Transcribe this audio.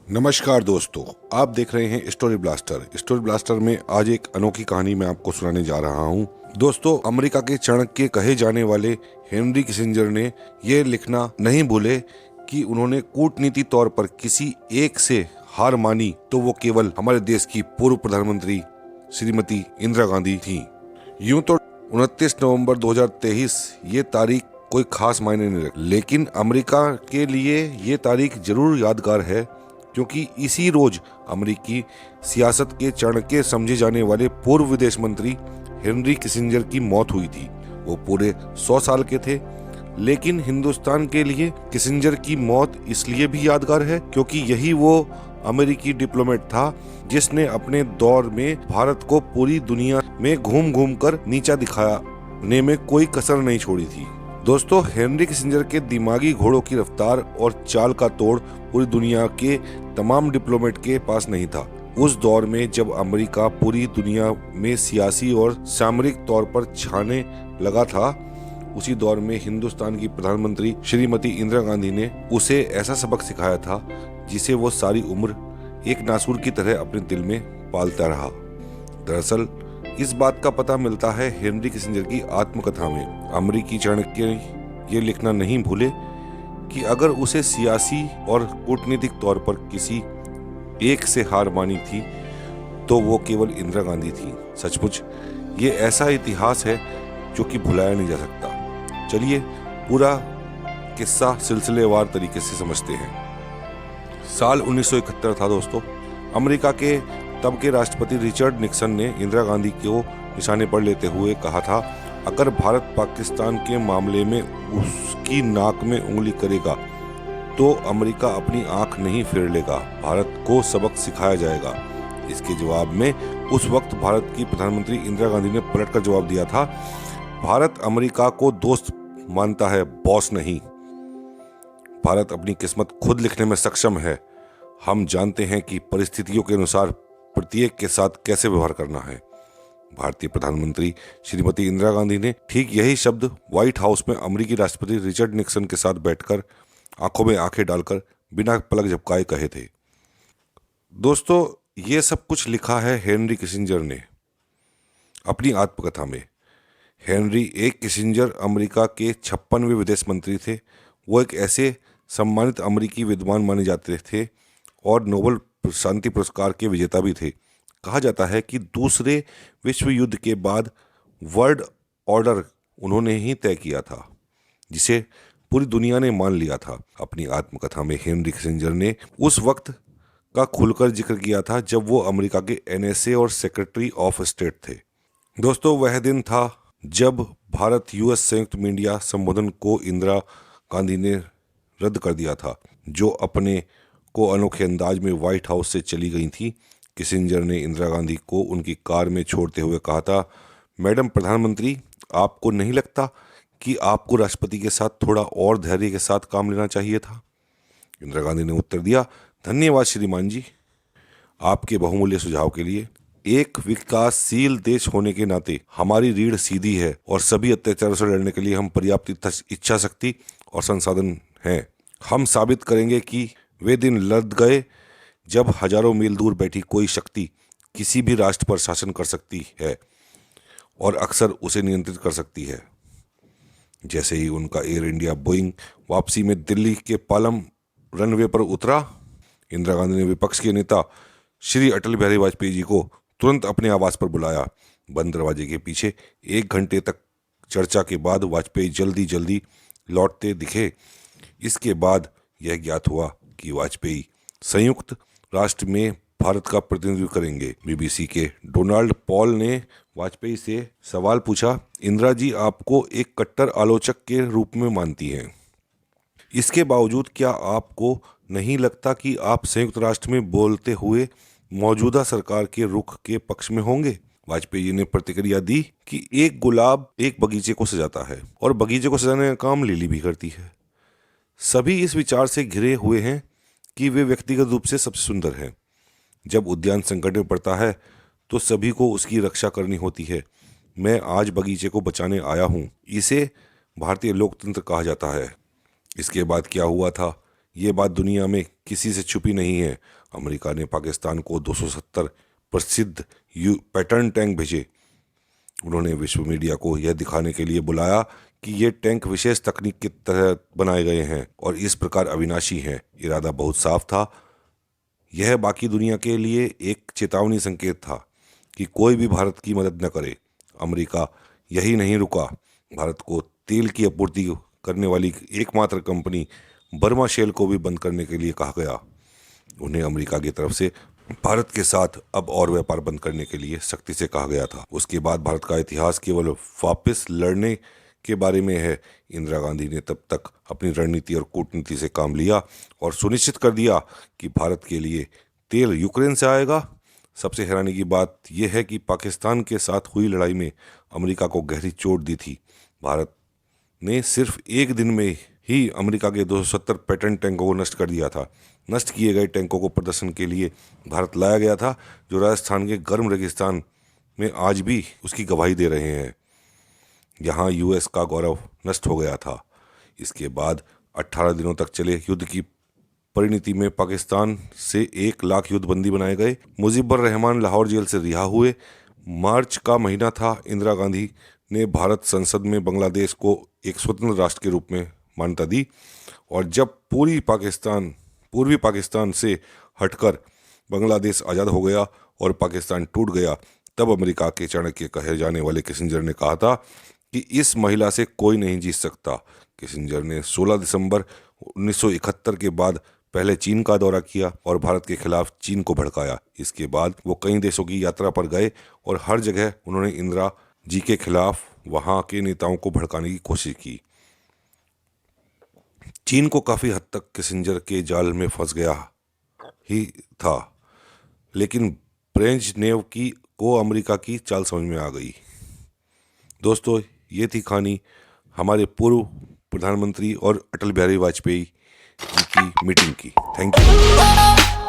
नमस्कार दोस्तों, आप देख रहे हैं स्टोरी ब्लास्टर। स्टोरी ब्लास्टर में आज एक अनोखी कहानी मैं आपको सुनाने जा रहा हूं। दोस्तों, अमेरिका के चाणक्य कहे जाने वाले हेनरी किसिंजर ने यह लिखना नहीं भूले कि उन्होंने कूटनीति तौर पर किसी एक से हार मानी तो वो केवल हमारे देश की पूर्व प्रधानमंत्री श्रीमती इंदिरा गांधी थी। यूं तो 29 नवंबर 2023 ये तारीख कोई खास मायने नहीं रखती, लेकिन अमेरिका के लिए ये तारीख जरूर यादगार है, क्योंकि इसी रोज अमेरिकी सियासत के चाणक्य समझे जाने वाले पूर्व विदेश मंत्री हेनरी किसिंजर की मौत हुई थी। वो पूरे 100 साल के थे, लेकिन हिंदुस्तान के लिए किसिंजर की मौत इसलिए भी यादगार है क्योंकि यही वो अमेरिकी डिप्लोमेट था जिसने अपने दौर में भारत को पूरी दुनिया में घूम घूम कर नीचा दिखाने में कोई कसर नहीं छोड़ी थी। दोस्तों, हेनरी किसिंजर के दिमागी घोड़ों की रफ्तार और चाल का तोड़ पूरी दुनिया के तमाम डिप्लोमेट के पास नहीं था। उस दौर में जब अमेरिका पूरी दुनिया में सियासी और सामरिक तौर पर छाने लगा था, उसी दौर में हिंदुस्तान की प्रधानमंत्री श्रीमती इंदिरा गांधी ने उसे ऐसा सबक सिखाया था जिसे वो सारी उम्र एक नासूर की तरह अपने दिल में पालता रहा। दरअसल इस बात का पता मिलता है हेनरी किसिंजर की आत्मकथा में। अमेरिकी चाणक्य ये लिखना नहीं भूले कि अगर उसे सियासी और कूटनीतिक तौर पर किसी एक से हार मानी थी तो वो केवल इंदिरा गांधी थी। सचमुच ये ऐसा इतिहास है जो कि भुलाया नहीं जा सकता। चलिए पूरा किस्सा सिलसिलेवार तरीके से समझते हैं। साल 1971 था दोस्तों। अमेरिका के तब के राष्ट्रपति रिचर्ड निक्सन ने इंदिरा गांधी को निशाने पर लेते हुए कहा था, अगर भारत पाकिस्तान के मामले में उसकी नाक में उंगली करेगा तो अमेरिका अपनी आंख नहीं फेर लेगा, भारत को सबक सिखाया जाएगा। इसके जवाब में उस वक्त भारत की प्रधानमंत्री इंदिरा गांधी ने पलटकर जवाब दिया था, भारत अमेरिका को दोस्त मानता है, बॉस नहीं। भारत अपनी किस्मत खुद लिखने में सक्षम है। हम जानते हैं कि परिस्थितियों के अनुसार प्रत्येक के साथ कैसे व्यवहार करना है। भारतीय प्रधानमंत्री श्रीमती इंदिरा गांधी ने ठीक यही शब्द व्हाइट हाउस में अमेरिकी राष्ट्रपति रिचर्ड निक्सन के साथ बैठकर आंखों में आंखें डालकर बिना पलक झपकाए कहे थे। दोस्तों, ये सब कुछ लिखा है हेनरी किसिंजर ने अपनी आत्मकथा में। हेनरी एक किसिंजर अमेरिका के 56वें विदेश मंत्री थे। वो एक ऐसे सम्मानित अमेरिकी विद्वान माने जाते थे और नोबेल शांति पुरस्कार के विजेता भी थे। कहा जाता है कि दूसरे विश्व युद्ध के बाद वर्ल्ड ऑर्डर उन्होंने ही तय किया था, जिसे पूरी दुनिया ने मान लिया था। अपनी आत्मकथा में हेनरी किसिंजर ने उस वक्त का खुलकर जिक्र किया था जब वो अमेरिका के NSA और सेक्रेटरी ऑफ स्टेट थे। दोस्तों, वह दिन था जब भारत US संयुक्त मीडिया संबोधन को इंदिरा गांधी ने रद्द कर दिया था, जो अपने को अनोखे अंदाज में व्हाइट हाउस से चली गई थी। किसिंजर ने इंदिरा गांधी को उनकी कार में छोड़ते हुए कहा था, मैडम प्रधानमंत्री, आपको नहीं लगता कि आपको राष्ट्रपति के साथ थोड़ा और धैर्य के साथ काम लेना चाहिए था? इंदिरा गांधी ने उत्तर दिया, धन्यवाद श्रीमान जी आपके बहुमूल्य सुझाव के लिए। एक विकासशील देश होने के नाते हमारी रीढ़ सीधी है और सभी अत्याचारों से लड़ने के लिए हम पर्याप्त इच्छा शक्ति और संसाधन हैं। हम साबित करेंगे कि वे दिन लद गए जब हजारों मील दूर बैठी कोई शक्ति किसी भी राष्ट्र पर शासन कर सकती है और अक्सर उसे नियंत्रित कर सकती है। जैसे ही उनका एयर इंडिया बोइंग वापसी में दिल्ली के पालम रनवे पर उतरा, इंदिरा गांधी ने विपक्ष के नेता श्री अटल बिहारी वाजपेयी जी को तुरंत अपने आवास पर बुलाया। बंद दरवाजे के पीछे 1 घंटे तक चर्चा के बाद वाजपेयी जल्दी जल्दी लौटते दिखे। इसके बाद यह ज्ञात हुआ कि वाजपेयी संयुक्त राष्ट्र में भारत का प्रतिनिधित्व करेंगे। BBC के डोनाल्ड पॉल ने वाजपेयी से सवाल पूछा, इंदिरा जी आपको एक कट्टर आलोचक के रूप में मानती हैं, इसके बावजूद क्या आपको नहीं लगता कि आप संयुक्त राष्ट्र में बोलते हुए मौजूदा सरकार के रुख के पक्ष में होंगे? वाजपेयी ने प्रतिक्रिया दी कि एक गुलाब एक बगीचे को सजाता है और बगीचे को सजाने का काम लिली भी करती है। सभी इस विचार से घिरे हुए हैं कि वे व्यक्तिगत रूप से सबसे सुंदर हैं। जब उद्यान संकट में पड़ता है तो सभी को उसकी रक्षा करनी होती है। मैं आज बगीचे को बचाने आया हूँ। इसे भारतीय लोकतंत्र कहा जाता है। इसके बाद क्या हुआ था ये बात दुनिया में किसी से छुपी नहीं है। अमेरिका ने पाकिस्तान को 270 प्रसिद्ध पैटर्न टैंक भेजे। उन्होंने विश्व मीडिया को यह दिखाने के लिए बुलाया कि ये टैंक विशेष तकनीक के तहत बनाए गए हैं और इस प्रकार अविनाशी हैं। इरादा बहुत साफ था। यह बाकी दुनिया के लिए एक चेतावनी संकेत था कि कोई भी भारत की मदद न करे। अमेरिका यही नहीं रुका। भारत को तेल की आपूर्ति करने वाली एकमात्र कंपनी बर्मा शेल को भी बंद करने के लिए कहा गया। उन्हें अमेरिका की तरफ से भारत के साथ अब और व्यापार बंद करने के लिए सख्ती से कहा गया था। उसके बाद भारत का इतिहास केवल वापस लड़ने के बारे में है। इंदिरा गांधी ने तब तक अपनी रणनीति और कूटनीति से काम लिया और सुनिश्चित कर दिया कि भारत के लिए तेल यूक्रेन से आएगा। सबसे हैरानी की बात यह है कि पाकिस्तान के साथ हुई लड़ाई में अमेरिका को गहरी चोट दी थी। भारत ने सिर्फ एक दिन में ही अमेरिका के 270 पैटर्न टैंकों को नष्ट कर दिया था। नष्ट किए गए टैंकों को प्रदर्शन के लिए भारत लाया गया था, जो राजस्थान के गर्म रेगिस्तान में आज भी उसकी गवाही दे रहे हैं। यहाँ यूएस का गौरव नष्ट हो गया था। इसके बाद 18 दिनों तक चले युद्ध की परिणति में पाकिस्तान से 1 लाख युद्धबंदी बनाए गए। मुजीबर रहमान लाहौर जेल से रिहा हुए। मार्च का महीना था। इंदिरा गांधी ने भारत संसद में बांग्लादेश को एक स्वतंत्र राष्ट्र के रूप में मान्यता दी और जब पूर्वी पाकिस्तान से हटकर बांग्लादेश आज़ाद हो गया और पाकिस्तान टूट गया, तब अमेरिका के चाणक्य कहे जाने वाले किसिंजर ने कहा था कि इस महिला से कोई नहीं जीत सकता। किसिंजर ने 16 दिसंबर 1971 के बाद पहले चीन का दौरा किया और भारत के खिलाफ चीन को भड़काया। इसके बाद वो कई देशों की यात्रा पर गए और हर जगह उन्होंने इंदिरा जी के खिलाफ वहाँ के नेताओं को भड़काने की कोशिश की। चीन को काफ़ी हद तक किसिंजर के जाल में फंस गया ही था, लेकिन ब्रेजनेव को अमेरिका की चाल समझ में आ गई। दोस्तों, ये थी कहानी हमारे पूर्व प्रधानमंत्री और अटल बिहारी वाजपेयी की मीटिंग की। Thank you.